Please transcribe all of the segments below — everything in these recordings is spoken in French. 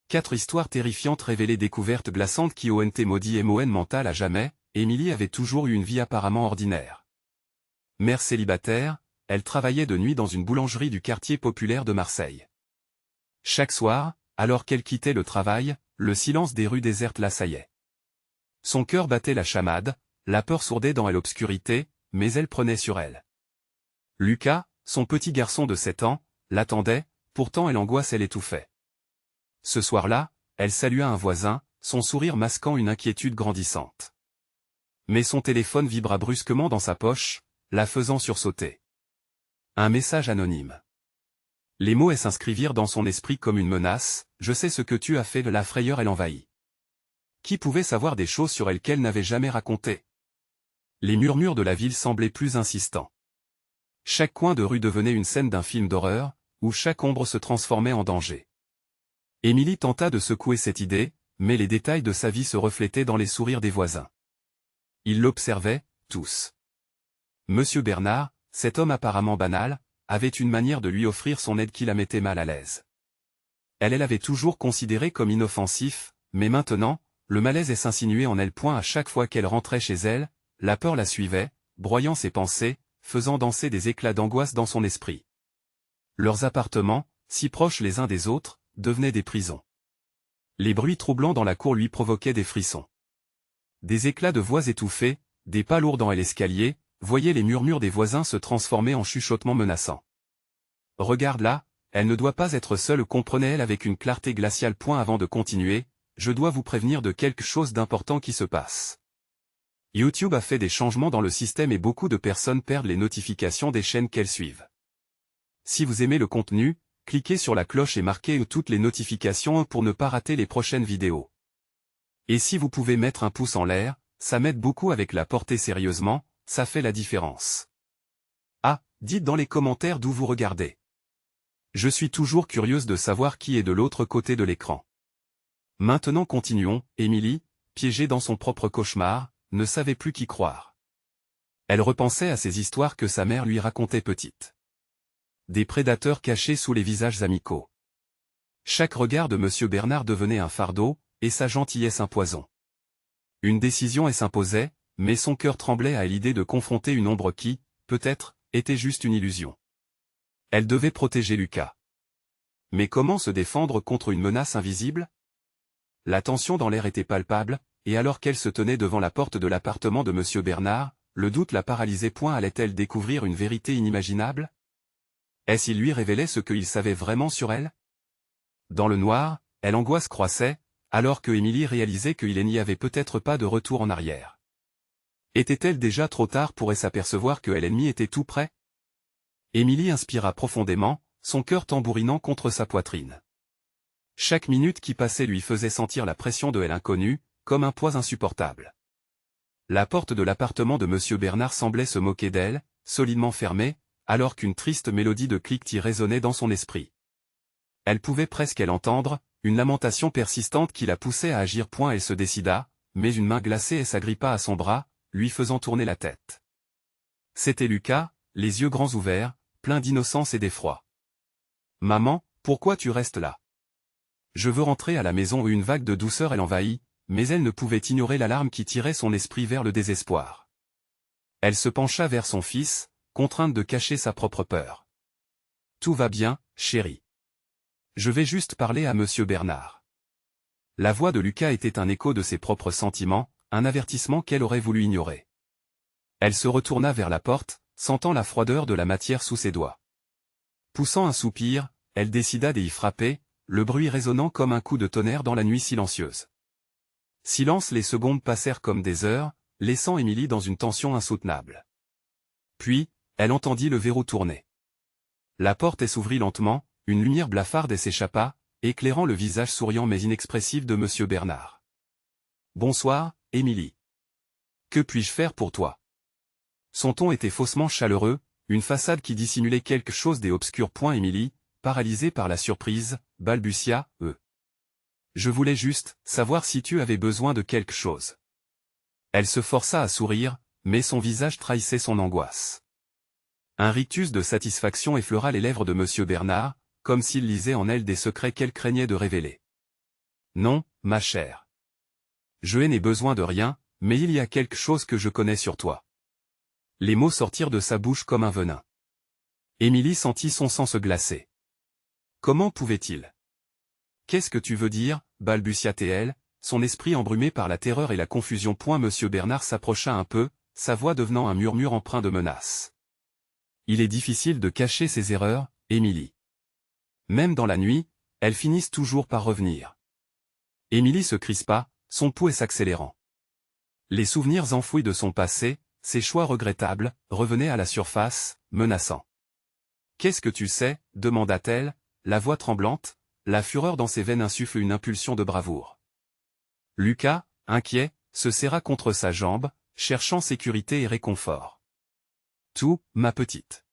4 histoires terrifiantes révélées, découvertes glaçantes qui ont maudit MON mental à jamais. Émilie avait toujours eu une vie apparemment ordinaire. Mère célibataire, elle travaillait de nuit dans une boulangerie du quartier populaire de Marseille. Chaque soir, alors qu'elle quittait le travail, le silence des rues désertes l'assaillait. Son cœur battait la chamade, la peur sourdait dans l'obscurité, mais elle prenait sur elle. Lucas, son petit garçon de 7 ans, l'attendait, pourtant elle angoissait, l'étouffait. Ce soir-là, elle salua un voisin, son sourire masquant une inquiétude grandissante. Mais son téléphone vibra brusquement dans sa poche, la faisant sursauter. Un message anonyme. Les mots s'inscrivirent dans son esprit comme une menace. « Je sais ce que tu as fait », la frayeur l'envahit. Qui pouvait savoir des choses sur elle qu'elle n'avait jamais racontées? Les murmures de la ville semblaient plus insistants. Chaque coin de rue devenait une scène d'un film d'horreur, où chaque ombre se transformait en danger. Émilie tenta de secouer cette idée, mais les détails de sa vie se reflétaient dans les sourires des voisins. Ils l'observaient, tous. Monsieur Bernard, cet homme apparemment banal, avait une manière de lui offrir son aide qui la mettait mal à l'aise. Elle l'avait toujours considéré comme inoffensif, mais maintenant, le malaise s'insinuait en elle. À chaque fois qu'elle rentrait chez elle, la peur la suivait, broyant ses pensées, faisant danser des éclats d'angoisse dans son esprit. Leurs appartements, si proches les uns des autres, devenaient des prisons. Les bruits troublants dans la cour lui provoquaient des frissons. Des éclats de voix étouffés, des pas lourds dans l'escalier, voyaient les murmures des voisins se transformer en chuchotements menaçants. « Regarde-la, elle ne doit pas être seule », comprenait-elle avec une clarté glaciale. Avant de continuer, je dois vous prévenir de quelque chose d'important qui se passe. YouTube a fait des changements dans le système et beaucoup de personnes perdent les notifications des chaînes qu'elles suivent. Si vous aimez le contenu, cliquez sur la cloche et marquez toutes les notifications pour ne pas rater les prochaines vidéos. Et si vous pouvez mettre un pouce en l'air, ça m'aide beaucoup avec la portée. Sérieusement, ça fait la différence. Ah, dites dans les commentaires d'où vous regardez. Je suis toujours curieuse de savoir qui est de l'autre côté de l'écran. Maintenant continuons. Émilie, piégée dans son propre cauchemar, ne savait plus qui croire. Elle repensait à ces histoires que sa mère lui racontait petite. Des prédateurs cachés sous les visages amicaux. Chaque regard de Monsieur Bernard devenait un fardeau, et sa gentillesse un poison. Une décision s'imposait, mais son cœur tremblait à l'idée de confronter une ombre qui, peut-être, était juste une illusion. Elle devait protéger Lucas. Mais comment se défendre contre une menace invisible? La tension dans l'air était palpable, et alors qu'elle se tenait devant la porte de l'appartement de Monsieur Bernard, le doute la paralysait. Allait-elle découvrir une vérité inimaginable? Est-ce qu'il lui révélait ce qu'il savait vraiment sur elle? Dans le noir, l'angoisse croissait, alors que Émilie réalisait qu'il n'y avait peut-être pas de retour en arrière. Était-elle déjà trop tard pour s'apercevoir que l'ennemi était tout près? Émilie inspira profondément, son cœur tambourinant contre sa poitrine. Chaque minute qui passait lui faisait sentir la pression de l'inconnu, comme un poids insupportable. La porte de l'appartement de Monsieur Bernard semblait se moquer d'elle, solidement fermée, alors qu'une triste mélodie de cliquetis résonnait dans son esprit. Elle pouvait presque l'entendre, une lamentation persistante qui la poussait à agir. Elle se décida, mais une main glacée s'agrippa à son bras, lui faisant tourner la tête. C'était Lucas, les yeux grands ouverts, pleins d'innocence et d'effroi. « Maman, pourquoi tu restes là? Je veux rentrer à la maison. » Une vague de douceur l'envahit, mais elle ne pouvait ignorer l'alarme qui tirait son esprit vers le désespoir. Elle se pencha vers son fils, contrainte de cacher sa propre peur. « Tout va bien, chérie. Je vais juste parler à Monsieur Bernard. » La voix de Lucas était un écho de ses propres sentiments, un avertissement qu'elle aurait voulu ignorer. Elle se retourna vers la porte, sentant la froideur de la matière sous ses doigts. Poussant un soupir, elle décida d'y frapper, le bruit résonnant comme un coup de tonnerre dans la nuit silencieuse. Silence. Les secondes passèrent comme des heures, laissant Émilie dans une tension insoutenable. Puis, elle entendit le verrou tourner. La porte s'ouvrit lentement, une lumière blafarde s'échappa, éclairant le visage souriant mais inexpressif de Monsieur Bernard. « Bonsoir, Émilie. Que puis-je faire pour toi ?» Son ton était faussement chaleureux, une façade qui dissimulait quelque chose d'obscur. Émilie, paralysée par la surprise, balbutia « Je voulais juste savoir si tu avais besoin de quelque chose. » Elle se força à sourire, mais son visage trahissait son angoisse. Un rictus de satisfaction effleura les lèvres de Monsieur Bernard, comme s'il lisait en elle des secrets qu'elle craignait de révéler. Non, ma chère. Je n'ai besoin de rien, mais il y a quelque chose que je connais sur toi. Les mots sortirent de sa bouche comme un venin. Émilie sentit son sang se glacer. Comment pouvait-il? Qu'est-ce que tu veux dire, balbutia-t-elle, son esprit embrumé par la terreur et la confusion. Monsieur Bernard s'approcha un peu, sa voix devenant un murmure empreint de menace. Il est difficile de cacher ses erreurs, Émilie. Même dans la nuit, elles finissent toujours par revenir. Émilie se crispa, son pouls s'accélérant. Les souvenirs enfouis de son passé, ses choix regrettables, revenaient à la surface, menaçants. « Qu'est-ce que tu sais » demanda-t-elle, la voix tremblante, la fureur dans ses veines insuffle une impulsion de bravoure. Lucas, inquiet, se serra contre sa jambe, cherchant sécurité et réconfort. « Tout, ma petite. »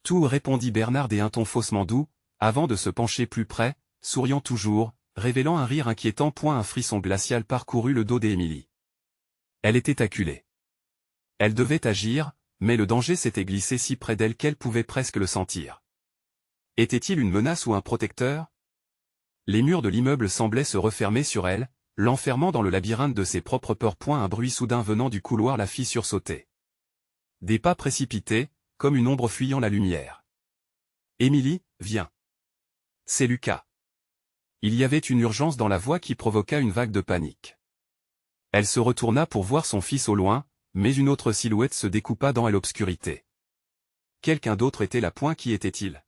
Tout, répondit Bernard d'un ton faussement doux, avant de se pencher plus près, souriant toujours, révélant un rire inquiétant. Un frisson glacial parcourut le dos d'Émilie. Elle était acculée. Elle devait agir, mais le danger s'était glissé si près d'elle qu'elle pouvait presque le sentir. Était-il une menace ou un protecteur? Les murs de l'immeuble semblaient se refermer sur elle, l'enfermant dans le labyrinthe de ses propres peurs. Un bruit soudain venant du couloir la fit sursauter. Des pas précipités, comme une ombre fuyant la lumière. Émilie, viens. C'est Lucas. Il y avait une urgence dans la voix qui provoqua une vague de panique. Elle se retourna pour voir son fils au loin, mais une autre silhouette se découpa dans l'obscurité. Quelqu'un d'autre était là. Qui était-il?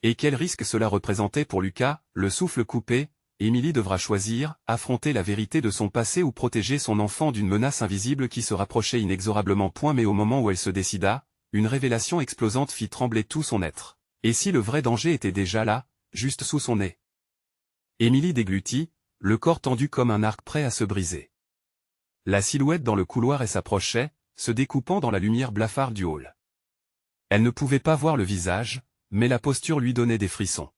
Et quel risque cela représentait pour Lucas? Le souffle coupé, Émilie devra choisir, affronter la vérité de son passé ou protéger son enfant d'une menace invisible qui se rapprochait inexorablement. Mais au moment où elle se décida, une révélation explosante fit trembler tout son être. Et si le vrai danger était déjà là, juste sous son nez? Émilie déglutit, le corps tendu comme un arc prêt à se briser. La silhouette dans le couloir s'approchait, se découpant dans la lumière blafarde du hall. Elle ne pouvait pas voir le visage, mais la posture lui donnait des frissons.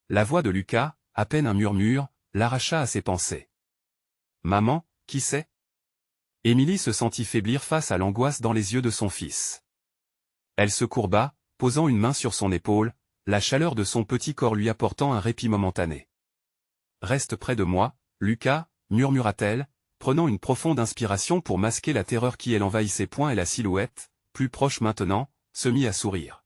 La voix de Lucas, à peine un murmure, l'arracha à ses pensées. « Maman, qui c'est » Émilie se sentit faiblir face à l'angoisse dans les yeux de son fils. Elle se courba, posant une main sur son épaule, la chaleur de son petit corps lui apportant un répit momentané. « Reste près de moi, Lucas, murmura-t-elle, prenant une profonde inspiration pour masquer la terreur qui l'envahissait. Et la silhouette, plus proche maintenant, se mit à sourire.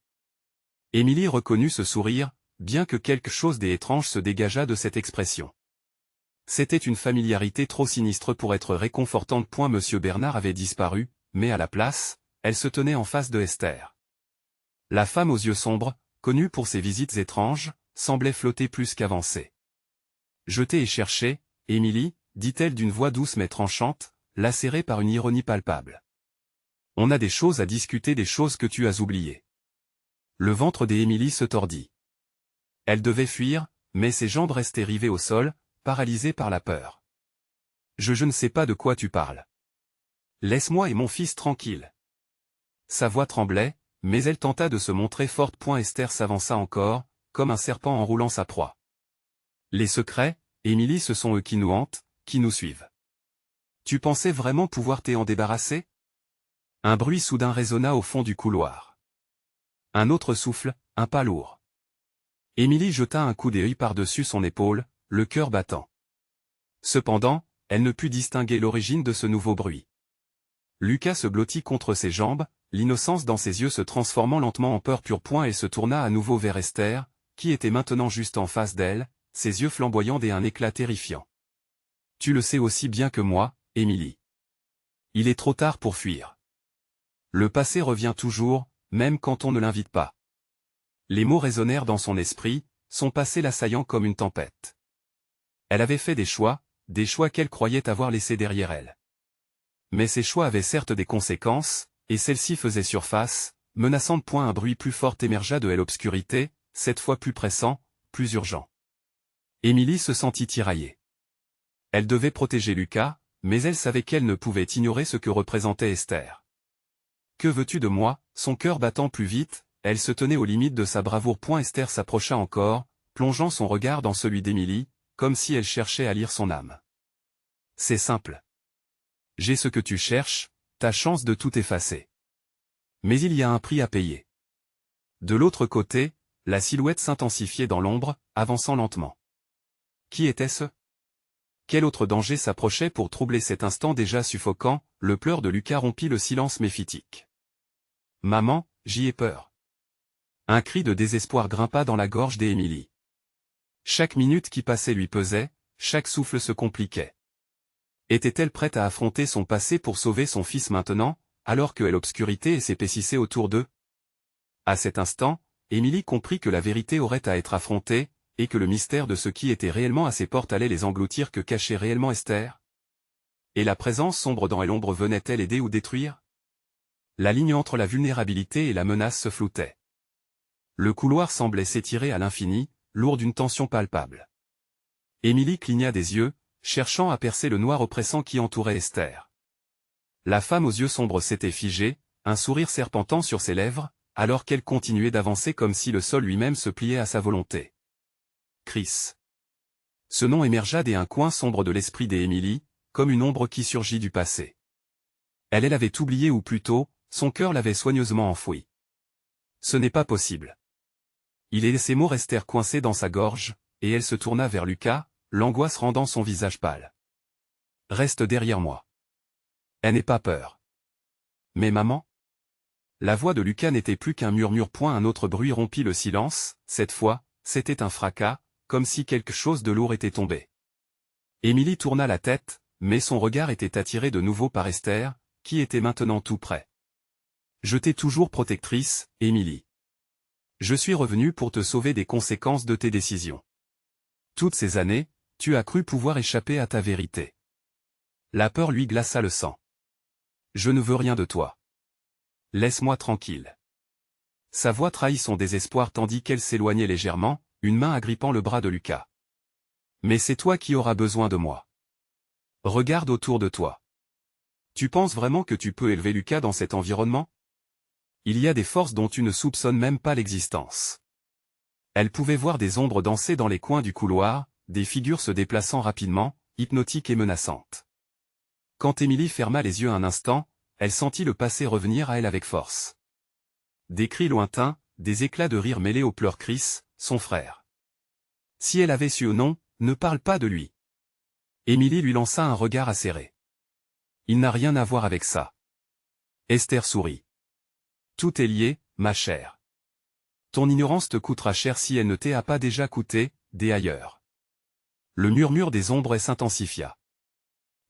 Émilie reconnut ce sourire, bien que quelque chose d'étrange se dégageât de cette expression. C'était une familiarité trop sinistre pour être réconfortante. Monsieur Bernard avait disparu, mais à la place, elle se tenait en face de Esther. La femme aux yeux sombres, connue pour ses visites étranges, semblait flotter plus qu'avancer. « Je t'ai cherché, Émilie, dit-elle d'une voix douce mais tranchante, lacérée par une ironie palpable. On a des choses à discuter, des choses que tu as oubliées. Le ventre d'Émilie se tordit. Elle devait fuir, mais ses jambes restaient rivées au sol, paralysées par la peur. Je ne sais pas de quoi tu parles. Laisse-moi et mon fils tranquille. Sa voix tremblait, mais elle tenta de se montrer forte. Esther s'avança encore, comme un serpent enroulant sa proie. Les secrets, Émilie, ce sont eux qui nous hantent, qui nous suivent. Tu pensais vraiment pouvoir t'en débarrasser? Un bruit soudain résonna au fond du couloir. Un autre souffle, un pas lourd. Émilie jeta un coup d'œil par-dessus son épaule, le cœur battant. Cependant, elle ne put distinguer l'origine de ce nouveau bruit. Lucas se blottit contre ses jambes, l'innocence dans ses yeux se transformant lentement en peur pure. Elle se tourna à nouveau vers Esther, qui était maintenant juste en face d'elle, ses yeux flamboyants d'un éclat terrifiant. Tu le sais aussi bien que moi, Émilie. Il est trop tard pour fuir. Le passé revient toujours, même quand on ne l'invite pas. Les mots résonnèrent dans son esprit, son passé l'assaillant comme une tempête. Elle avait fait des choix qu'elle croyait avoir laissés derrière elle. Mais ces choix avaient certes des conséquences, et celles-ci faisaient surface, menaçant. Un bruit plus fort émergea de l'obscurité, cette fois plus pressant, plus urgent. Émilie se sentit tiraillée. Elle devait protéger Lucas, mais elle savait qu'elle ne pouvait ignorer ce que représentait Esther. Que veux-tu de moi? Son cœur battant plus vite, elle se tenait aux limites de sa bravoure. Esther s'approcha encore, plongeant son regard dans celui d'Émilie, comme si elle cherchait à lire son âme. C'est simple. J'ai ce que tu cherches, ta chance de tout effacer. Mais il y a un prix à payer. De l'autre côté, la silhouette s'intensifiait dans l'ombre, avançant lentement. Qui était-ce? Quel autre danger s'approchait pour troubler cet instant déjà suffocant? Le pleur de Lucas rompit le silence méphitique. Maman, j'y ai peur. Un cri de désespoir grimpa dans la gorge d'Émilie. Chaque minute qui passait lui pesait, chaque souffle se compliquait. Était-elle prête à affronter son passé pour sauver son fils maintenant, alors que l'obscurité s'épaississait autour d'eux? À cet instant, Émilie comprit que la vérité aurait à être affrontée, et que le mystère de ce qui était réellement à ses portes allait les engloutir. Que cachait réellement Esther? Et la présence sombre dans l'ombre venait-elle aider ou détruire? La ligne entre la vulnérabilité et la menace se floutait. Le couloir semblait s'étirer à l'infini, lourd d'une tension palpable. Émilie cligna des yeux, cherchant à percer le noir oppressant qui entourait Esther. La femme aux yeux sombres s'était figée, un sourire serpentant sur ses lèvres, alors qu'elle continuait d'avancer comme si le sol lui-même se pliait à sa volonté. Chris. Ce nom émergea d'un coin sombre de l'esprit d'Émilie, comme une ombre qui surgit du passé. Elle l'avait oublié ou plutôt, son cœur l'avait soigneusement enfoui. Ce n'est pas possible. Ces mots restèrent coincés dans sa gorge, et elle se tourna vers Lucas, l'angoisse rendant son visage pâle. Reste derrière moi. Elle n'ait pas peur. Mais maman? La voix de Lucas n'était plus qu'un murmure. Un autre bruit rompit le silence, cette fois, c'était un fracas, comme si quelque chose de lourd était tombé. Émilie tourna la tête, mais son regard était attiré de nouveau par Esther, qui était maintenant tout près. Je t'ai toujours protectrice, Émilie. Je suis revenu pour te sauver des conséquences de tes décisions. Toutes ces années, tu as cru pouvoir échapper à ta vérité. La peur lui glaça le sang. Je ne veux rien de toi. Laisse-moi tranquille. Sa voix trahit son désespoir tandis qu'elle s'éloignait légèrement, une main agrippant le bras de Lucas. Mais c'est toi qui auras besoin de moi. Regarde autour de toi. Tu penses vraiment que tu peux élever Lucas dans cet environnement? Il y a des forces dont tu ne soupçonnes même pas l'existence. Elle pouvait voir des ombres danser dans les coins du couloir, des figures se déplaçant rapidement, hypnotiques et menaçantes. Quand Émilie ferma les yeux un instant, elle sentit le passé revenir à elle avec force. Des cris lointains, des éclats de rire mêlés aux pleurs. Chris, son frère. Si elle avait su ou non, ne parle pas de lui. Émilie lui lança un regard acéré. Il n'a rien à voir avec ça. Esther sourit. Tout est lié, ma chère. Ton ignorance te coûtera cher si elle ne t'a pas déjà coûté, dès ailleurs. Le murmure des ombres s'intensifia.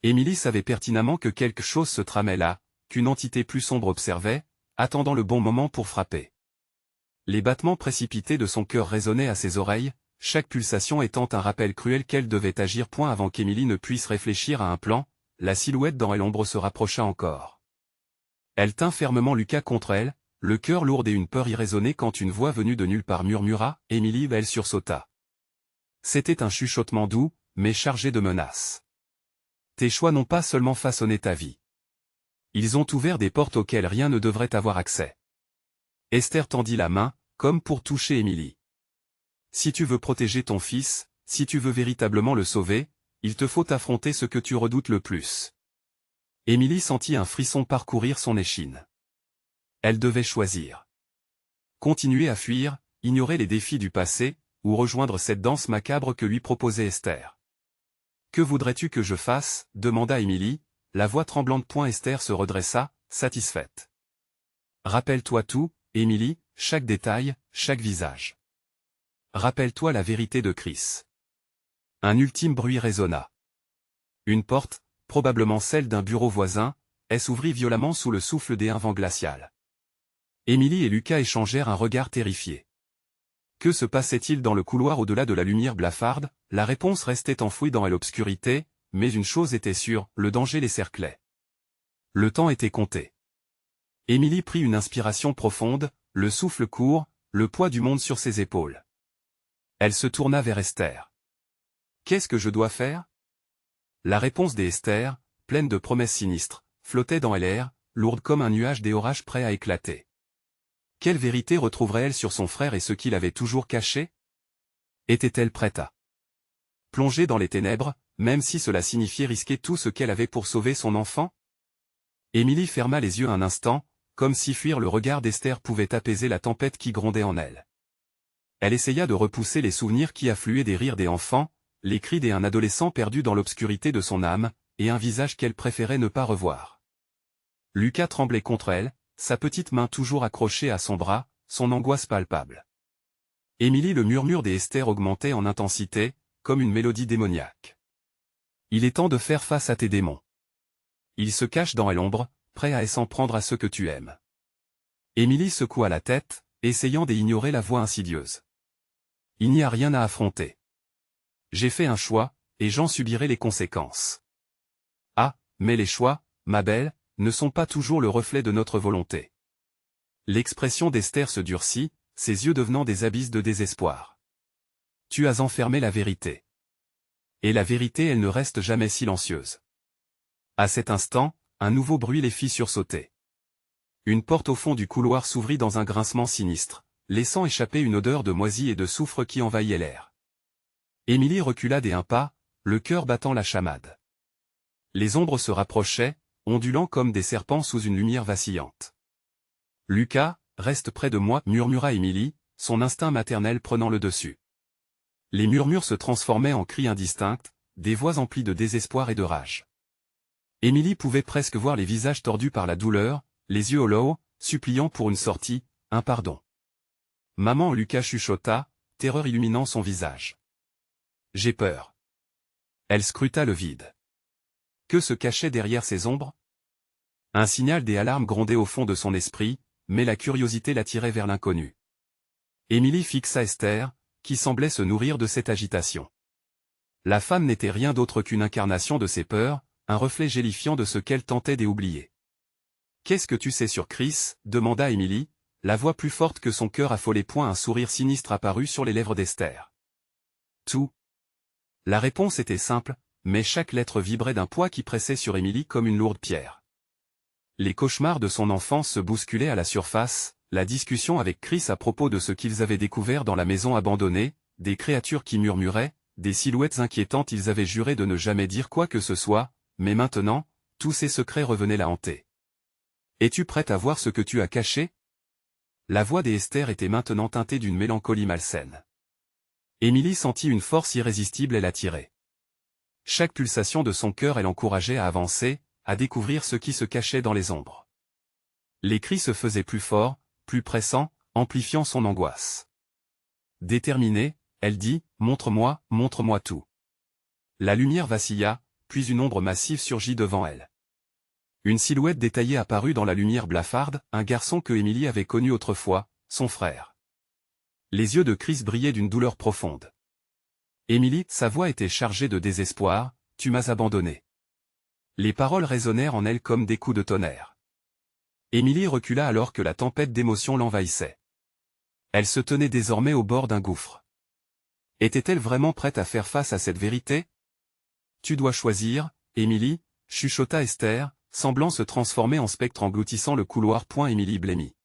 Émilie savait pertinemment que quelque chose se tramait là, qu'une entité plus sombre observait, attendant le bon moment pour frapper. Les battements précipités de son cœur résonnaient à ses oreilles, chaque pulsation étant un rappel cruel qu'elle devait agir. Avant qu'Émilie ne puisse réfléchir à un plan, la silhouette dans l'ombre se rapprocha encore. Elle tint fermement Lucas contre elle, le cœur lourd et une peur irraisonnée quand une voix venue de nulle part murmura, Émilie. Elle sursauta. C'était un chuchotement doux, mais chargé de menaces. Tes choix n'ont pas seulement façonné ta vie. Ils ont ouvert des portes auxquelles rien ne devrait avoir accès. Esther tendit la main, comme pour toucher Émilie. Si tu veux protéger ton fils, si tu veux véritablement le sauver, il te faut affronter ce que tu redoutes le plus. Émilie sentit un frisson parcourir son échine. Elle devait choisir. Continuer à fuir, ignorer les défis du passé, ou rejoindre cette danse macabre que lui proposait Esther. Que voudrais-tu que je fasse? Demanda Émilie, la voix tremblante. Esther se redressa, satisfaite. Rappelle-toi tout, Émilie, chaque détail, chaque visage. Rappelle-toi la vérité de Chris. Un ultime bruit résonna. Une porte, probablement celle d'un bureau voisin, s'ouvrit violemment sous le souffle d'un vent glacial. Émilie et Lucas échangèrent un regard terrifié. Que se passait-il dans le couloir au-delà de la lumière blafarde? La réponse restait enfouie dans l'obscurité, mais une chose était sûre, le danger les cerclait. Le temps était compté. Émilie prit une inspiration profonde, le souffle court, le poids du monde sur ses épaules. Elle se tourna vers Esther. Qu'est-ce que je dois faire? La réponse d'Esther, pleine de promesses sinistres, flottait dans l'air, lourde comme un nuage des orages prêts à éclater. Quelle vérité retrouverait-elle sur son frère et ce qu'il avait toujours caché? Était-elle prête à plonger dans les ténèbres, même si cela signifiait risquer tout ce qu'elle avait pour sauver son enfant? Émilie ferma les yeux un instant, comme si fuir le regard d'Esther pouvait apaiser la tempête qui grondait en elle. Elle essaya de repousser les souvenirs qui affluaient des rires des enfants, les cris d'un adolescent perdu dans l'obscurité de son âme, et un visage qu'elle préférait ne pas revoir. Lucas tremblait contre elle, sa petite main toujours accrochée à son bras, son angoisse palpable. Émilie, le murmure des Esther augmentait en intensité, comme une mélodie démoniaque. Il est temps de faire face à tes démons. Ils se cachent dans l'ombre, prêts à s'en prendre à ceux que tu aimes. Émilie secoua la tête, essayant d'ignorer la voix insidieuse. Il n'y a rien à affronter. J'ai fait un choix, et j'en subirai les conséquences. Ah, mais les choix, ma belle, ne sont pas toujours le reflet de notre volonté. L'expression d'Esther se durcit, ses yeux devenant des abysses de désespoir. Tu as enfermé la vérité. Et la vérité, elle ne reste jamais silencieuse. À cet instant, un nouveau bruit les fit sursauter. Une porte au fond du couloir s'ouvrit dans un grincement sinistre, laissant échapper une odeur de moisi et de soufre qui envahissait l'air. Émilie recula d'un pas, le cœur battant la chamade. Les ombres se rapprochaient, ondulant comme des serpents sous une lumière vacillante. Lucas, reste près de moi, murmura Émilie, son instinct maternel prenant le dessus. Les murmures se transformaient en cris indistincts, des voix emplies de désespoir et de rage. Émilie pouvait presque voir les visages tordus par la douleur, les yeux hollow, suppliant pour une sortie, un pardon. Maman, Lucas chuchota, terreur illuminant son visage. J'ai peur. Elle scruta le vide. Que se cachait derrière ces ombres? Un signal des alarmes grondait au fond de son esprit, mais la curiosité l'attirait vers l'inconnu. Émilie fixa Esther, qui semblait se nourrir de cette agitation. La femme n'était rien d'autre qu'une incarnation de ses peurs, un reflet gélifiant de ce qu'elle tentait d'oublier. « Qu'est-ce que tu sais sur Chris ?» demanda Émilie, la voix plus forte que son cœur affolé. Un sourire sinistre apparut sur les lèvres d'Esther. Tout. La réponse était simple, mais chaque lettre vibrait d'un poids qui pressait sur Émilie comme une lourde pierre. Les cauchemars de son enfance se bousculaient à la surface, la discussion avec Chris à propos de ce qu'ils avaient découvert dans la maison abandonnée, des créatures qui murmuraient, des silhouettes inquiétantes. Ils avaient juré de ne jamais dire quoi que ce soit, mais maintenant, tous ces secrets revenaient la hanter. « Es-tu prête à voir ce que tu as caché ?» La voix d'Esther était maintenant teintée d'une mélancolie malsaine. Émilie sentit une force irrésistible et l'attirait. Chaque pulsation de son cœur l'encourageait à avancer, à découvrir ce qui se cachait dans les ombres. Les cris se faisaient plus forts, plus pressants, amplifiant son angoisse. Déterminée, elle dit « Montre-moi tout ». La lumière vacilla, puis une ombre massive surgit devant elle. Une silhouette détaillée apparut dans la lumière blafarde, un garçon que Émilie avait connu autrefois, son frère. Les yeux de Chris brillaient d'une douleur profonde. Émilie, sa voix était chargée de désespoir, « Tu m'as abandonné ». Les paroles résonnèrent en elle comme des coups de tonnerre. Émilie recula alors que la tempête d'émotions l'envahissait. Elle se tenait désormais au bord d'un gouffre. Était-elle vraiment prête à faire face à cette vérité? Tu dois choisir, Émilie, chuchota Esther, semblant se transformer en spectre engloutissant le couloir. Émilie blêmit.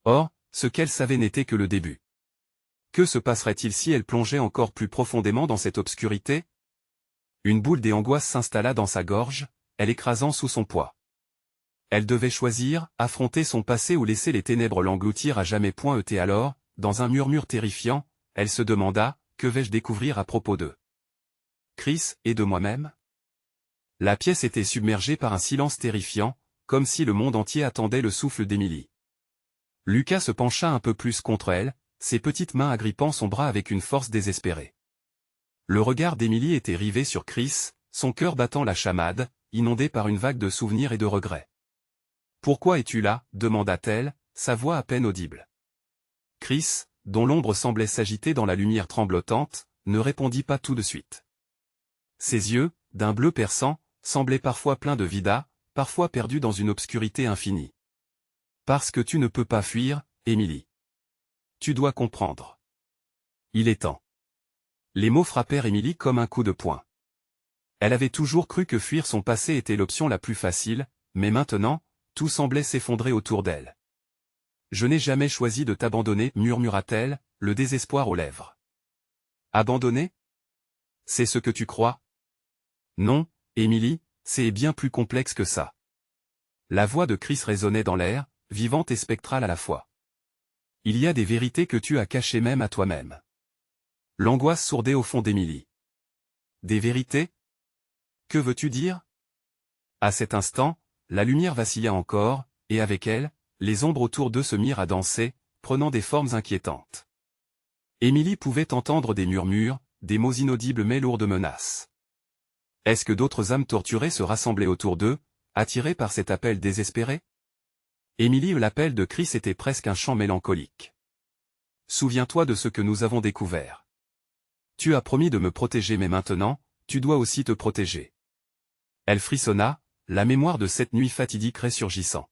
Or, ce qu'elle savait n'était que le début. Que se passerait-il si elle plongeait encore plus profondément dans cette obscurité? Une boule d'angoisse s'installa dans sa gorge, elle écrasant sous son poids. Elle devait choisir, affronter son passé ou laisser les ténèbres l'engloutir à jamais. Et alors, dans un murmure terrifiant, elle se demanda, que vais-je découvrir à propos d'eux? Chris, et de moi-même? La pièce était submergée par un silence terrifiant, comme si le monde entier attendait le souffle d'Émilie. Lucas se pencha un peu plus contre elle, ses petites mains agrippant son bras avec une force désespérée. Le regard d'Émilie était rivé sur Chris, son cœur battant la chamade, inondé par une vague de souvenirs et de regrets. « Pourquoi es-tu là ?» demanda-t-elle, sa voix à peine audible. Chris, dont l'ombre semblait s'agiter dans la lumière tremblotante, ne répondit pas tout de suite. Ses yeux, d'un bleu perçant, semblaient parfois pleins de vida, parfois perdus dans une obscurité infinie. « Parce que tu ne peux pas fuir, Émilie. Tu dois comprendre. Il est temps. » Les mots frappèrent Émilie comme un coup de poing. Elle avait toujours cru que fuir son passé était l'option la plus facile, mais maintenant, tout semblait s'effondrer autour d'elle. « Je n'ai jamais choisi de t'abandonner, » murmura-t-elle, le désespoir aux lèvres. « Abandonner? C'est ce que tu crois? Non, Émilie, c'est bien plus complexe que ça. » La voix de Chris résonnait dans l'air, vivante et spectrale à la fois. « Il y a des vérités que tu as cachées même à toi-même. » L'angoisse sourdait au fond d'Émilie. Des vérités? Que veux-tu dire? À cet instant, la lumière vacilla encore, et avec elle, les ombres autour d'eux se mirent à danser, prenant des formes inquiétantes. Émilie pouvait entendre des murmures, des mots inaudibles mais lourds de menaces. Est-ce que d'autres âmes torturées se rassemblaient autour d'eux, attirées par cet appel désespéré? Émilie, l'appel de Chris était presque un chant mélancolique. Souviens-toi de ce que nous avons découvert. Tu as promis de me protéger mais maintenant, tu dois aussi te protéger. Elle frissonna, la mémoire de cette nuit fatidique ressurgissant.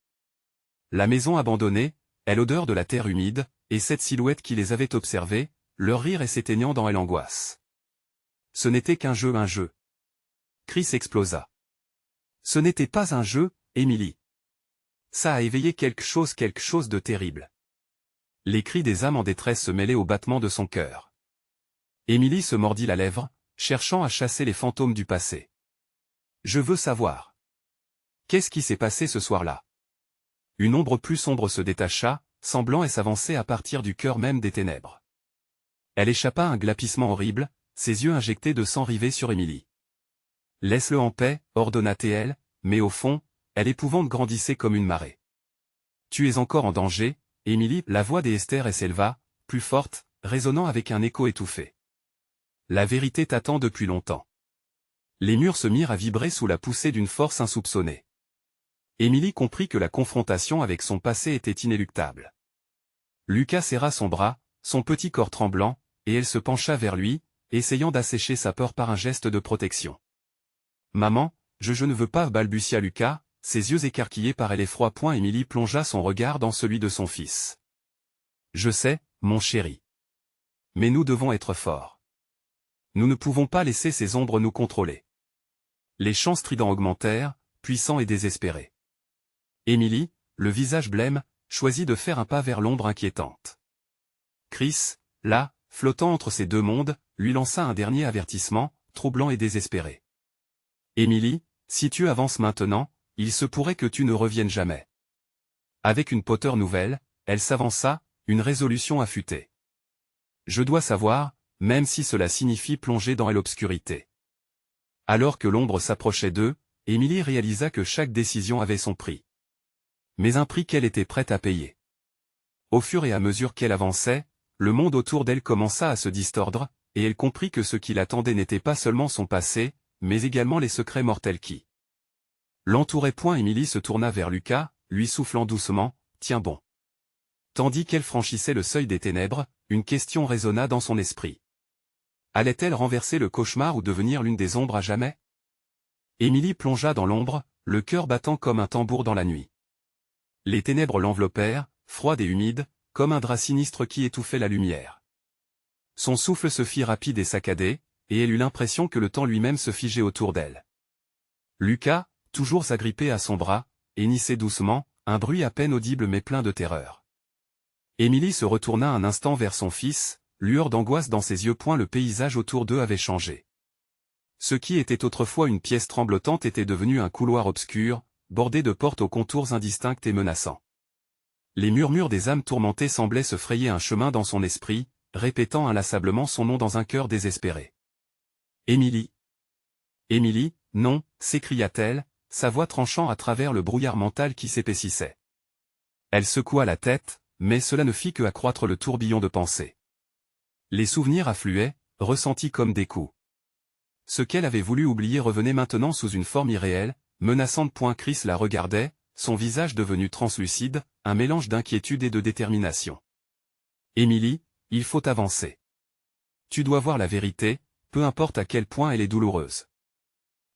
La maison abandonnée, et l'odeur de la terre humide, et cette silhouette qui les avait observés, leur rire et s'éteignant dans elle angoisse. Ce n'était qu'un jeu, un jeu. Chris explosa. Ce n'était pas un jeu, Émilie. Ça a éveillé quelque chose de terrible. Les cris des âmes en détresse se mêlaient au battement de son cœur. Émilie se mordit la lèvre, cherchant à chasser les fantômes du passé. Je veux savoir. Qu'est-ce qui s'est passé ce soir-là? Une ombre plus sombre se détacha, semblant et s'avancer à partir du cœur même des ténèbres. Elle échappa à un glapissement horrible, ses yeux injectés de sang rivés sur Émilie. Laisse-le en paix, ordonna-t-elle, mais au fond, elle épouvante grandissait comme une marée. Tu es encore en danger, Émilie, la voix d'Esther s'éleva, plus forte, résonnant avec un écho étouffé. La vérité t'attend depuis longtemps. Les murs se mirent à vibrer sous la poussée d'une force insoupçonnée. Émilie comprit que la confrontation avec son passé était inéluctable. Lucas serra son bras, son petit corps tremblant, et elle se pencha vers lui, essayant d'assécher sa peur par un geste de protection. « Maman, je ne veux pas, balbutia Lucas, ses yeux écarquillés par l'effroi. Émilie plongea son regard dans celui de son fils. « Je sais, mon chéri. Mais nous devons être forts. Nous ne pouvons pas laisser ces ombres nous contrôler. » Les chants stridents augmentèrent, puissants et désespérés. Émilie, le visage blême, choisit de faire un pas vers l'ombre inquiétante. Chris, là, flottant entre ces deux mondes, lui lança un dernier avertissement, troublant et désespéré. « Émilie, si tu avances maintenant, il se pourrait que tu ne reviennes jamais. » Avec une hauteur nouvelle, elle s'avança, une résolution affûtée. « Je dois savoir, même si cela signifie plonger dans l'obscurité. » Alors que l'ombre s'approchait d'eux, Émilie réalisa que chaque décision avait son prix. Mais un prix qu'elle était prête à payer. Au fur et à mesure qu'elle avançait, le monde autour d'elle commença à se distordre, et elle comprit que ce qui l'attendait n'était pas seulement son passé, mais également les secrets mortels qui l'entouraient. Émilie se tourna vers Lucas, lui soufflant doucement, « Tiens bon. » Tandis qu'elle franchissait le seuil des ténèbres, une question résonna dans son esprit. Allait-elle renverser le cauchemar ou devenir l'une des ombres à jamais? Émilie plongea dans l'ombre, le cœur battant comme un tambour dans la nuit. Les ténèbres l'enveloppèrent, froides et humides, comme un drap sinistre qui étouffait la lumière. Son souffle se fit rapide et saccadé, et elle eut l'impression que le temps lui-même se figeait autour d'elle. Lucas, toujours agrippé à son bras, hennissait doucement, un bruit à peine audible mais plein de terreur. Émilie se retourna un instant vers son fils, lueur d'angoisse dans ses yeux. Le paysage autour d'eux avait changé. Ce qui était autrefois une pièce tremblotante était devenu un couloir obscur, bordé de portes aux contours indistincts et menaçants. Les murmures des âmes tourmentées semblaient se frayer un chemin dans son esprit, répétant inlassablement son nom dans un cœur désespéré. « Émilie. Émilie, non » s'écria-t-elle, sa voix tranchant à travers le brouillard mental qui s'épaississait. Elle secoua la tête, mais cela ne fit que accroître le tourbillon de pensées. Les souvenirs affluaient, ressentis comme des coups. Ce qu'elle avait voulu oublier revenait maintenant sous une forme irréelle, menaçante. Chris la regardait, son visage devenu translucide, un mélange d'inquiétude et de détermination. « Émilie, il faut avancer. Tu dois voir la vérité, peu importe à quel point elle est douloureuse. »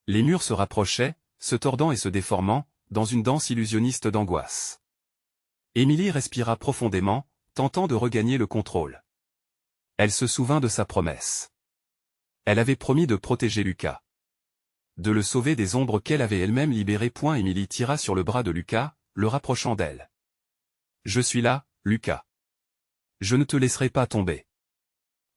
Les murs se rapprochaient, se tordant et se déformant, dans une danse illusionniste d'angoisse. Émilie respira profondément, tentant de regagner le contrôle. Elle se souvint de sa promesse. Elle avait promis de protéger Lucas. De le sauver des ombres qu'elle avait elle-même libérées. Émilie tira sur le bras de Lucas, le rapprochant d'elle. « Je suis là, Lucas. Je ne te laisserai pas tomber. »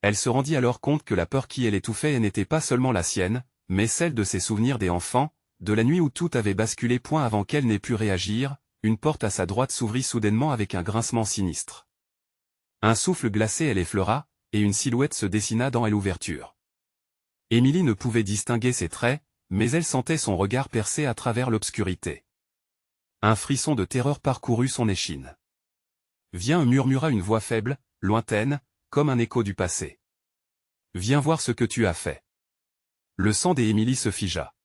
Elle se rendit alors compte que la peur qui elle étouffait n'était pas seulement la sienne, mais celle de ses souvenirs des enfants, de la nuit où tout avait basculé. Avant qu'elle n'ait pu réagir, une porte à sa droite s'ouvrit soudainement avec un grincement sinistre. Un souffle glacé elle effleura, et une silhouette se dessina dans l'ouverture. Émilie ne pouvait distinguer ses traits, mais elle sentait son regard percer à travers l'obscurité. Un frisson de terreur parcourut son échine. « Viens » murmura une voix faible, lointaine, comme un écho du passé. « Viens voir ce que tu as fait. » Le sang d'Émilie se figea.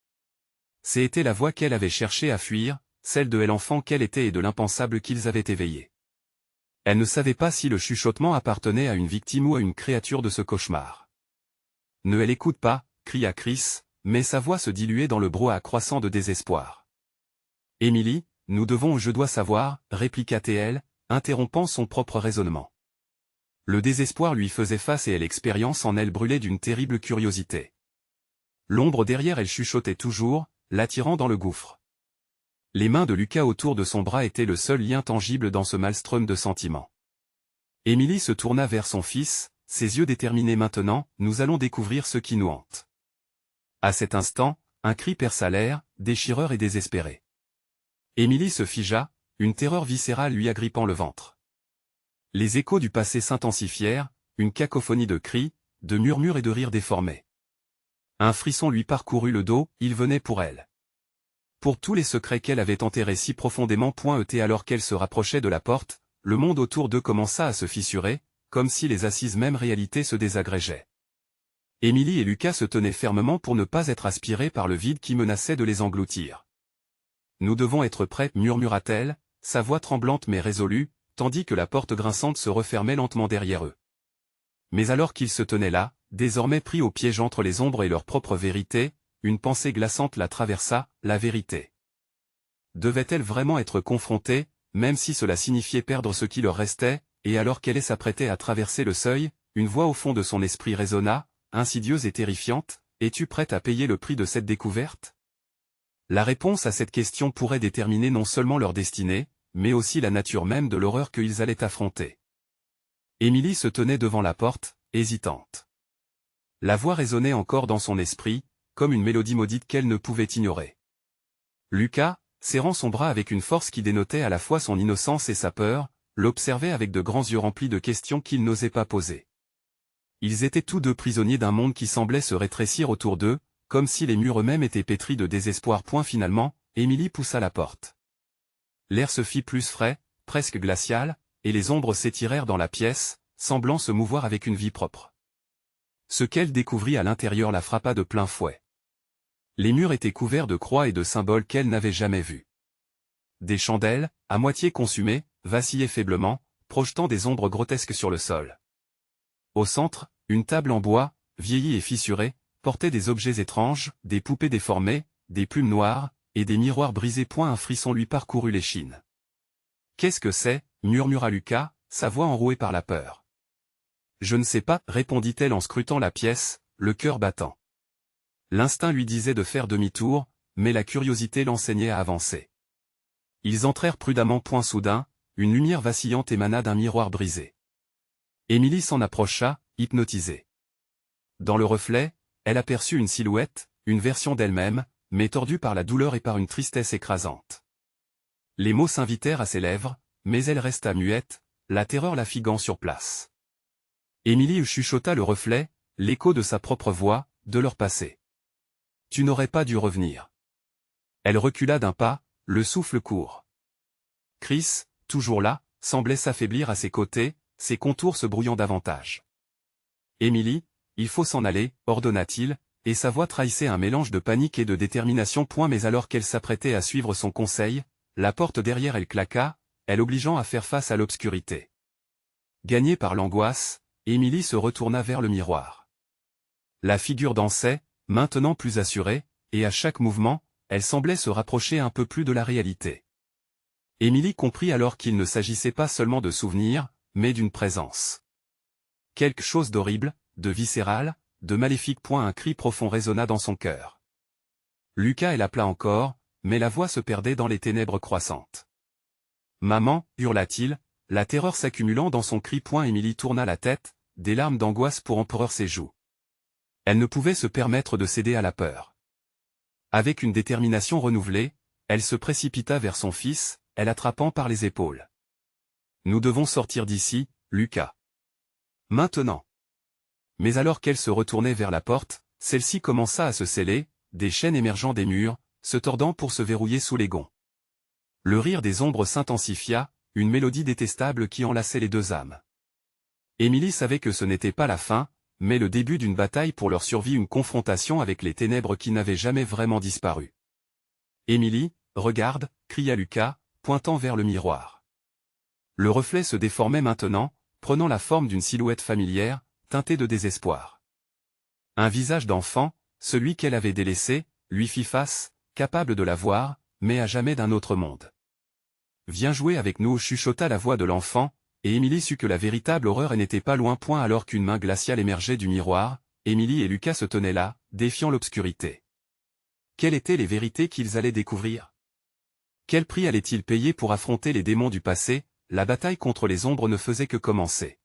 C'était la voix qu'elle avait cherché à fuir, celle de l'enfant qu'elle était et de l'impensable qu'ils avaient éveillé. Elle ne savait pas si le chuchotement appartenait à une victime ou à une créature de ce cauchemar. « Ne l'écoute pas » cria Chris, mais sa voix se diluait dans le brouhaha croissant de désespoir. « Émilie, nous devons, je dois savoir, » répliqua-t-elle, interrompant son propre raisonnement. Le désespoir lui faisait face et l'expérience en elle brûlait d'une terrible curiosité. L'ombre derrière elle chuchotait toujours, l'attirant dans le gouffre. Les mains de Lucas autour de son bras étaient le seul lien tangible dans ce maelstrom de sentiments. Émilie se tourna vers son fils, ses yeux déterminés maintenant, « Nous allons découvrir ce qui nous hante. » À cet instant, un cri perça l'air, déchireur et désespéré. Émilie se figea, une terreur viscérale lui agrippant le ventre. Les échos du passé s'intensifièrent, une cacophonie de cris, de murmures et de rires déformés. Un frisson lui parcourut le dos, il venait pour elle. Pour tous les secrets qu'elle avait enterrés si profondément. Alors qu'elle se rapprochait de la porte, le monde autour d'eux commença à se fissurer, comme si les assises même réalité se désagrégeaient. Émilie et Lucas se tenaient fermement pour ne pas être aspirés par le vide qui menaçait de les engloutir. « Nous devons être prêts » murmura-t-elle, sa voix tremblante mais résolue, tandis que la porte grinçante se refermait lentement derrière eux. Mais alors qu'ils se tenaient là, désormais pris au piège entre les ombres et leur propre vérité, une pensée glaçante la traversa, la vérité. Devait-elle vraiment être confrontée, même si cela signifiait perdre ce qui leur restait, et alors qu'elle s'apprêtait à traverser le seuil, une voix au fond de son esprit résonna, insidieuse et terrifiante, « Es-tu prête à payer le prix de cette découverte ?» La réponse à cette question pourrait déterminer non seulement leur destinée, mais aussi la nature même de l'horreur qu'ils allaient affronter. Émilie se tenait devant la porte, hésitante. La voix résonnait encore dans son esprit, comme une mélodie maudite qu'elle ne pouvait ignorer. Lucas, serrant son bras avec une force qui dénotait à la fois son innocence et sa peur, l'observait avec de grands yeux remplis de questions qu'il n'osait pas poser. Ils étaient tous deux prisonniers d'un monde qui semblait se rétrécir autour d'eux, comme si les murs eux-mêmes étaient pétris de désespoir. Finalement, Émilie poussa la porte. L'air se fit plus frais, presque glacial, et les ombres s'étirèrent dans la pièce, semblant se mouvoir avec une vie propre. Ce qu'elle découvrit à l'intérieur la frappa de plein fouet. Les murs étaient couverts de croix et de symboles qu'elle n'avait jamais vus. Des chandelles, à moitié consumées, vacillaient faiblement, projetant des ombres grotesques sur le sol. Au centre, une table en bois, vieillie et fissurée, portait des objets étranges, des poupées déformées, des plumes noires, et des miroirs brisés. Un frisson lui parcourut l'échine. « Qu'est-ce que c'est » murmura Lucas, sa voix enrouée par la peur. « Je ne sais pas » répondit-elle en scrutant la pièce, le cœur battant. L'instinct lui disait de faire demi-tour, mais la curiosité l'enseignait à avancer. Ils entrèrent prudemment. Soudain, une lumière vacillante émana d'un miroir brisé. Émilie s'en approcha, hypnotisée. Dans le reflet, elle aperçut une silhouette, une version d'elle-même, mais tordue par la douleur et par une tristesse écrasante. Les mots s'invitèrent à ses lèvres, mais elle resta muette, la terreur la figant sur place. Émilie chuchota le reflet, l'écho de sa propre voix, de leur passé. « Tu n'aurais pas dû revenir. » Elle recula d'un pas, le souffle court. Chris, toujours là, semblait s'affaiblir à ses côtés, ses contours se brouillant davantage. « Émilie, il faut s'en aller » ordonna-t-il, et sa voix trahissait un mélange de panique et de détermination. Mais alors qu'elle s'apprêtait à suivre son conseil, la porte derrière elle claqua, elle obligeant à faire face à l'obscurité. Gagnée par l'angoisse, Émilie se retourna vers le miroir. La figure dansait, maintenant plus assurée, et à chaque mouvement, elle semblait se rapprocher un peu plus de la réalité. Émilie comprit alors qu'il ne s'agissait pas seulement de souvenirs, mais d'une présence. Quelque chose d'horrible, de viscéral, de maléfique. Un cri profond résonna dans son cœur. Lucas elle appela encore, mais la voix se perdait dans les ténèbres croissantes. « Maman » hurla-t-il, la terreur s'accumulant dans son cri. Émilie tourna la tête, des larmes d'angoisse empeurèrent ses joues. Elle ne pouvait se permettre de céder à la peur. Avec une détermination renouvelée, elle se précipita vers son fils, elle attrapant par les épaules. « Nous devons sortir d'ici, Lucas. Maintenant. » Mais alors qu'elle se retournait vers la porte, celle-ci commença à se sceller, des chaînes émergeant des murs, se tordant pour se verrouiller sous les gonds. Le rire des ombres s'intensifia, une mélodie détestable qui enlaçait les deux âmes. Émilie savait que ce n'était pas la fin, mais le début d'une bataille pour leur survie, une confrontation avec les ténèbres qui n'avaient jamais vraiment disparu. « Émilie, regarde » cria Lucas, pointant vers le miroir. Le reflet se déformait maintenant, prenant la forme d'une silhouette familière, teintée de désespoir. Un visage d'enfant, celui qu'elle avait délaissé, lui fit face, capable de la voir, mais à jamais d'un autre monde. « Viens jouer avec nous » chuchota la voix de l'enfant, et Émilie sut que la véritable horreur n'était pas loin. Alors qu'une main glaciale émergeait du miroir, Émilie et Lucas se tenaient là, défiant l'obscurité. Quelles étaient les vérités qu'ils allaient découvrir? Quel prix allaient-ils payer pour affronter les démons du passé? La bataille contre les ombres ne faisait que commencer.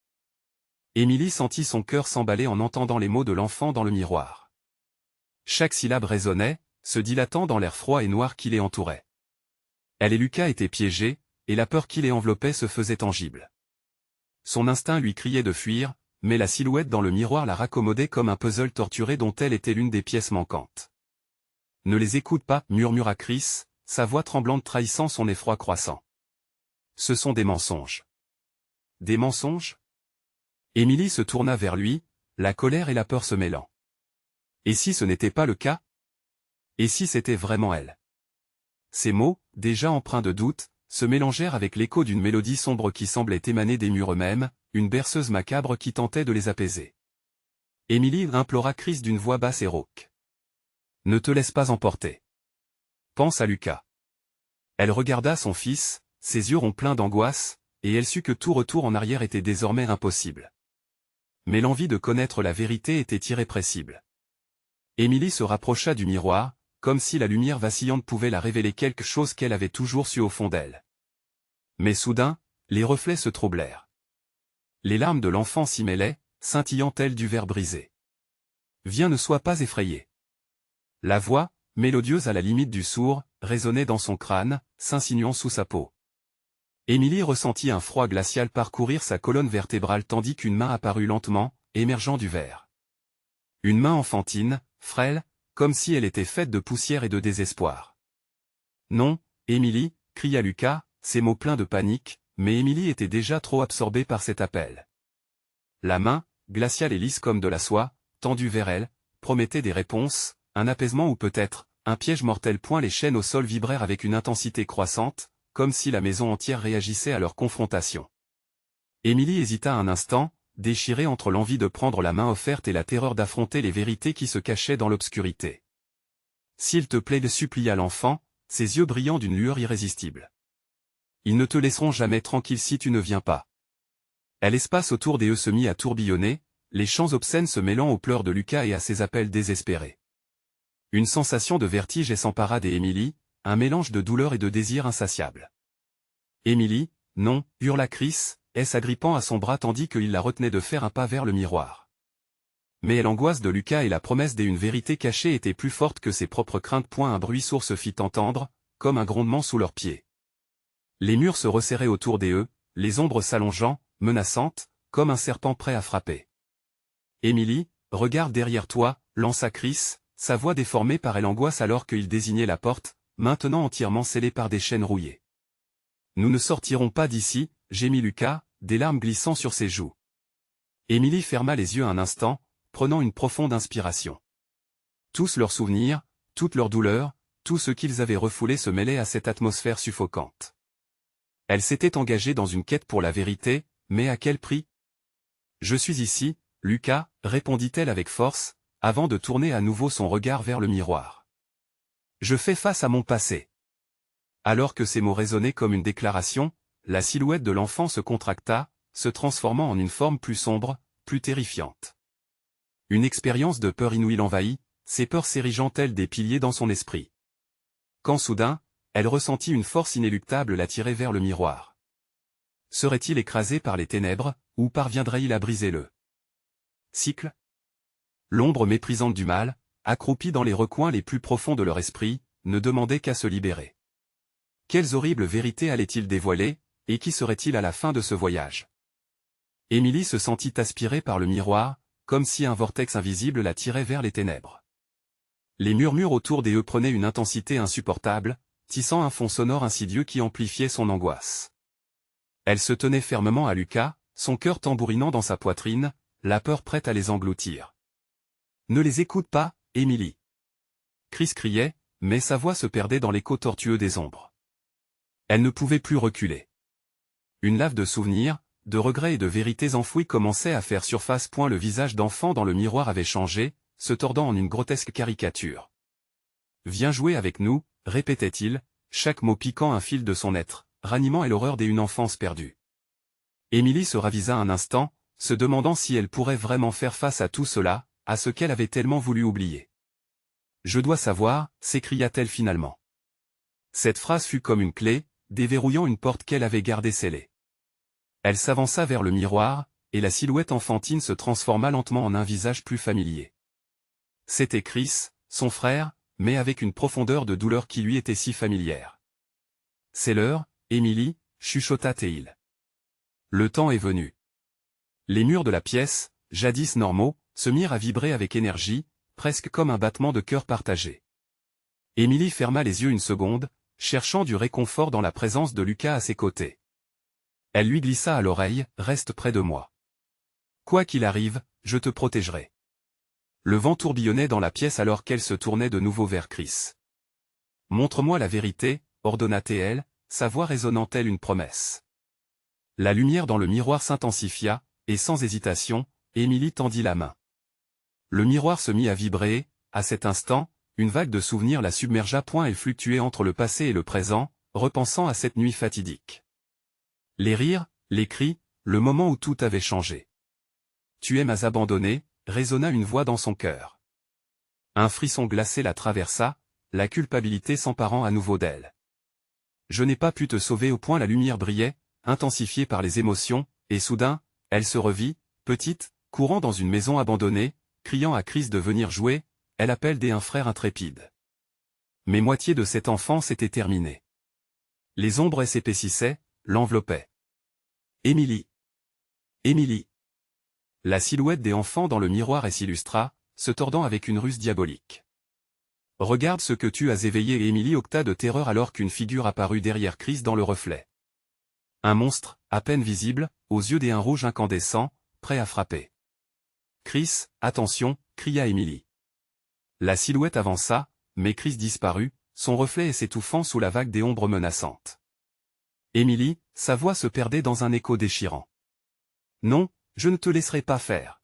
Émilie sentit son cœur s'emballer en entendant les mots de l'enfant dans le miroir. Chaque syllabe résonnait, se dilatant dans l'air froid et noir qui les entourait. Elle et Lucas étaient piégés, et la peur qui les enveloppait se faisait tangible. Son instinct lui criait de fuir, mais la silhouette dans le miroir la raccommodait comme un puzzle torturé dont elle était l'une des pièces manquantes. « Ne les écoute pas » murmura Chris, sa voix tremblante trahissant son effroi croissant. « Ce sont des mensonges. » « Des mensonges ?» Émilie se tourna vers lui, la colère et la peur se mêlant. Et si ce n'était pas le cas? Et si c'était vraiment elle? Ces mots, déjà empreints de doute, se mélangèrent avec l'écho d'une mélodie sombre qui semblait émaner des murs eux-mêmes, une berceuse macabre qui tentait de les apaiser. Émilie implora Chris d'une voix basse et rauque. « Ne te laisse pas emporter. Pense à Lucas. » Elle regarda son fils, ses yeux ronds pleins d'angoisse, et elle sut que tout retour en arrière était désormais impossible. Mais l'envie de connaître la vérité était irrépressible. Émilie se rapprocha du miroir, comme si la lumière vacillante pouvait la révéler quelque chose qu'elle avait toujours su au fond d'elle. Mais soudain, les reflets se troublèrent. Les larmes de l'enfant s'y mêlaient, scintillant telles du verre brisé. « Viens, ne sois pas effrayé. » La voix, mélodieuse à la limite du sourd, résonnait dans son crâne, s'insinuant sous sa peau. Émilie ressentit un froid glacial parcourir sa colonne vertébrale tandis qu'une main apparut lentement, émergeant du verre. Une main enfantine, frêle, comme si elle était faite de poussière et de désespoir. « Non, Émilie » cria Lucas, ses mots pleins de panique, mais Émilie était déjà trop absorbée par cet appel. La main, glaciale et lisse comme de la soie, tendue vers elle, promettait des réponses, un apaisement ou peut-être, un piège mortel. Les chaînes au sol vibrèrent avec une intensité croissante, comme si la maison entière réagissait à leur confrontation. Émilie hésita un instant, déchirée entre l'envie de prendre la main offerte et la terreur d'affronter les vérités qui se cachaient dans l'obscurité. « S'il te plaît » supplia l'enfant, ses yeux brillant d'une lueur irrésistible. « Ils ne te laisseront jamais tranquille si tu ne viens pas. » L'espace autour des eux se mit à tourbillonner, les chants obscènes se mêlant aux pleurs de Lucas et à ses appels désespérés. Une sensation de vertige s'empara d'Émilie, un mélange de douleur et de désir insatiable. « Émilie, non » hurla Chris, s'agrippant à son bras tandis qu'il la retenait de faire un pas vers le miroir. Mais l'angoisse de Lucas et la promesse d'une vérité cachée étaient plus fortes que ses propres craintes. Un bruit sourd se fit entendre, comme un grondement sous leurs pieds. Les murs se resserraient autour d'eux, les ombres s'allongeant, menaçantes, comme un serpent prêt à frapper. « Émilie, regarde derrière toi » lança Chris, sa voix déformée par l'angoisse alors qu'il désignait la porte, maintenant entièrement scellée par des chaînes rouillées. « Nous ne sortirons pas d'ici » gémit Lucas, des larmes glissant sur ses joues. Émilie ferma les yeux un instant, prenant une profonde inspiration. Tous leurs souvenirs, toutes leurs douleurs, tout ce qu'ils avaient refoulé se mêlait à cette atmosphère suffocante. Elle s'était engagée dans une quête pour la vérité, mais à quel prix? « Je suis ici, Lucas » répondit-elle avec force, avant de tourner à nouveau son regard vers le miroir. « Je fais face à mon passé. » Alors que ces mots résonnaient comme une déclaration, la silhouette de l'enfant se contracta, se transformant en une forme plus sombre, plus terrifiante. Une expérience de peur inouïe l'envahit, ces peurs s'érigeant telles des piliers dans son esprit. Quand soudain, elle ressentit une force inéluctable l'attirer vers le miroir. Serait-il écrasé par les ténèbres, ou parviendrait-il à briser le cycle? L'ombre méprisante du mal, accroupie dans les recoins les plus profonds de leur esprit, ne demandait qu'à se libérer. Quelles horribles vérités allait-il dévoiler, et qui serait-il à la fin de ce voyage? Émilie se sentit aspirée par le miroir, comme si un vortex invisible la tirait vers les ténèbres. Les murmures autour d'eux prenaient une intensité insupportable, tissant un fond sonore insidieux qui amplifiait son angoisse. Elle se tenait fermement à Lucas, son cœur tambourinant dans sa poitrine, la peur prête à les engloutir. « Ne les écoute pas, Émilie !» Chris criait, mais sa voix se perdait dans l'écho tortueux des ombres. Elle ne pouvait plus reculer. Une lave de souvenirs, de regrets et de vérités enfouies commençait à faire surface. Le visage d'enfant dans le miroir avait changé, se tordant en une grotesque caricature. « Viens jouer avec nous », répétait-il, chaque mot piquant un fil de son être, ranimant l'horreur d'une enfance perdue. Émilie se ravisa un instant, se demandant si elle pourrait vraiment faire face à tout cela, à ce qu'elle avait tellement voulu oublier. « Je dois savoir », s'écria-t-elle finalement. Cette phrase fut comme une clé, déverrouillant une porte qu'elle avait gardée scellée. Elle s'avança vers le miroir, et la silhouette enfantine se transforma lentement en un visage plus familier. C'était Chris, son frère, mais avec une profondeur de douleur qui lui était si familière. « C'est l'heure, Émilie », chuchota Théil. Le temps est venu. Les murs de la pièce, jadis normaux, se mirent à vibrer avec énergie, presque comme un battement de cœur partagé. Émilie ferma les yeux une seconde, cherchant du réconfort dans la présence de Lucas à ses côtés. Elle lui glissa à l'oreille, « Reste près de moi. Quoi qu'il arrive, je te protégerai. » Le vent tourbillonnait dans la pièce alors qu'elle se tournait de nouveau vers Chris. « Montre-moi la vérité », ordonna-t-elle, sa voix résonnant telle une promesse. La lumière dans le miroir s'intensifia, et sans hésitation, Émilie tendit la main. Le miroir se mit à vibrer, à cet instant, une vague de souvenirs la submergea. Elle fluctuait entre le passé et le présent, repensant à cette nuit fatidique. Les rires, les cris, le moment où tout avait changé. « Tu aimes à abandonner », résonna une voix dans son cœur. Un frisson glacé la traversa, la culpabilité s'emparant à nouveau d'elle. « Je n'ai pas pu te sauver » au point la lumière brillait, intensifiée par les émotions, et soudain, elle se revit, petite, courant dans une maison abandonnée, criant à Chris de venir jouer, elle appelle un frère intrépide. Mais moitié de cette enfance était terminée. Les ombres s'épaississaient, l'enveloppaient. Émilie. Émilie. La silhouette des enfants dans le miroir s'illustra, se tordant avec une ruse diabolique. « Regarde ce que tu as éveillé » Émilie octa de terreur alors qu'une figure apparut derrière Chris dans le reflet. Un monstre, à peine visible, aux yeux d'un rouge incandescent, prêt à frapper. « Chris, attention » cria Émilie. La silhouette avança, mais Chris disparut, son reflet s'étouffant sous la vague des ombres menaçantes. Émilie, sa voix se perdait dans un écho déchirant. « Non, je ne te laisserai pas faire. »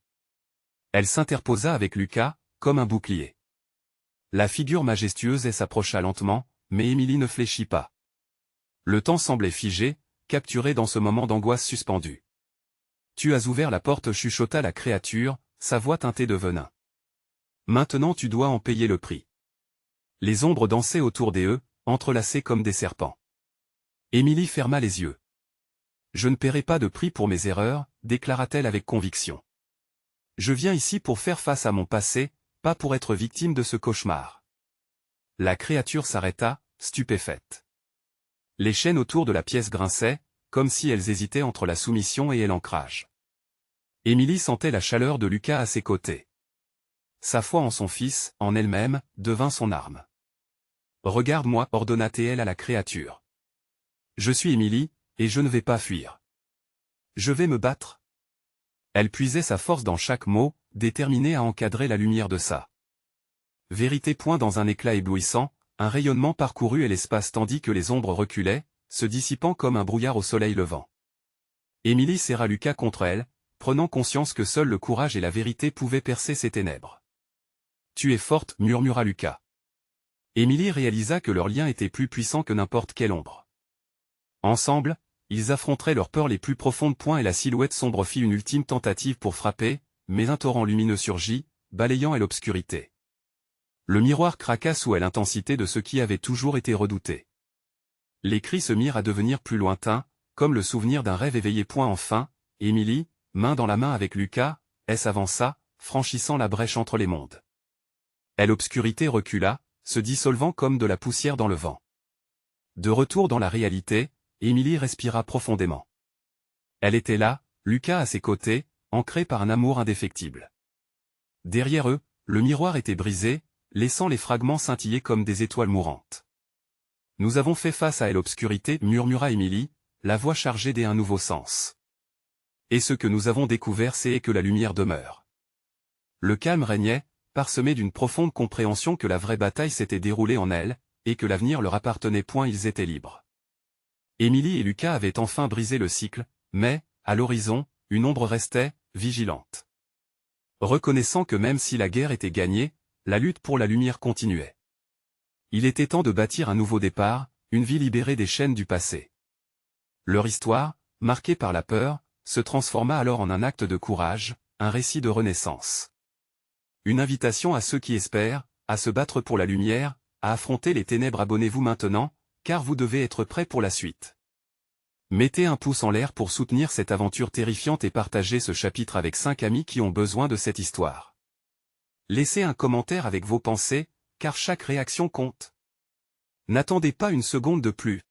Elle s'interposa avec Lucas, comme un bouclier. La figure majestueuse s'approcha lentement, mais Émilie ne fléchit pas. Le temps semblait figé, capturé dans ce moment d'angoisse suspendue. « Tu as ouvert la porte » chuchota la créature, sa voix teintée de venin. « Maintenant tu dois en payer le prix. » Les ombres dansaient autour d'eux, entrelacées comme des serpents. Émilie ferma les yeux. « Je ne paierai pas de prix pour mes erreurs », déclara-t-elle avec conviction. « Je viens ici pour faire face à mon passé, pas pour être victime de ce cauchemar. » La créature s'arrêta, stupéfaite. Les chaînes autour de la pièce grinçaient, comme si elles hésitaient entre la soumission et l'ancrage. Émilie sentait la chaleur de Lucas à ses côtés. Sa foi en son fils, en elle-même, devint son arme. « Regarde-moi » ordonna-t-elle à la créature. « Je suis Émilie, et je ne vais pas fuir. Je vais me battre. » Elle puisait sa force dans chaque mot, déterminée à encadrer la lumière de sa vérité. Dans un éclat éblouissant, un rayonnement parcourut l'espace tandis que les ombres reculaient, se dissipant comme un brouillard au soleil levant. Émilie serra Lucas contre elle, prenant conscience que seul le courage et la vérité pouvaient percer ces ténèbres. « Tu es forte » murmura Lucas. Émilie réalisa que leur lien était plus puissant que n'importe quelle ombre. Ensemble, ils affronteraient leurs peurs les plus profondes. Et la silhouette sombre fit une ultime tentative pour frapper, mais un torrent lumineux surgit, balayant l'obscurité. Le miroir craqua sous l'intensité de ce qui avait toujours été redouté. Les cris se mirent à devenir plus lointains, comme le souvenir d'un rêve éveillé. Enfin, Émilie, main dans la main avec Lucas, s'avança, franchissant la brèche entre les mondes. L'obscurité recula, se dissolvant comme de la poussière dans le vent. De retour dans la réalité, Émilie respira profondément. Elle était là, Lucas à ses côtés, ancré par un amour indéfectible. Derrière eux, le miroir était brisé, laissant les fragments scintiller comme des étoiles mourantes. « Nous avons fait face à l'obscurité, murmura Émilie, la voix chargée d'un nouveau sens. Et ce que nous avons découvert, c'est que la lumière demeure. » Le calme régnait, parsemé d'une profonde compréhension que la vraie bataille s'était déroulée en elle, et que l'avenir leur appartenait point, ils étaient libres. Émilie et Lucas avaient enfin brisé le cycle, mais, à l'horizon, une ombre restait, vigilante. Reconnaissant que même si la guerre était gagnée, la lutte pour la lumière continuait. Il était temps de bâtir un nouveau départ, une vie libérée des chaînes du passé. Leur histoire, marquée par la peur, se transforma alors en un acte de courage, un récit de renaissance. Une invitation à ceux qui espèrent, à se battre pour la lumière, à affronter les ténèbres. Abonnez-vous maintenant, car vous devez être prêts pour la suite. Mettez un pouce en l'air pour soutenir cette aventure terrifiante et partagez ce chapitre avec 5 amis qui ont besoin de cette histoire. Laissez un commentaire avec vos pensées, car chaque réaction compte. N'attendez pas une seconde de plus,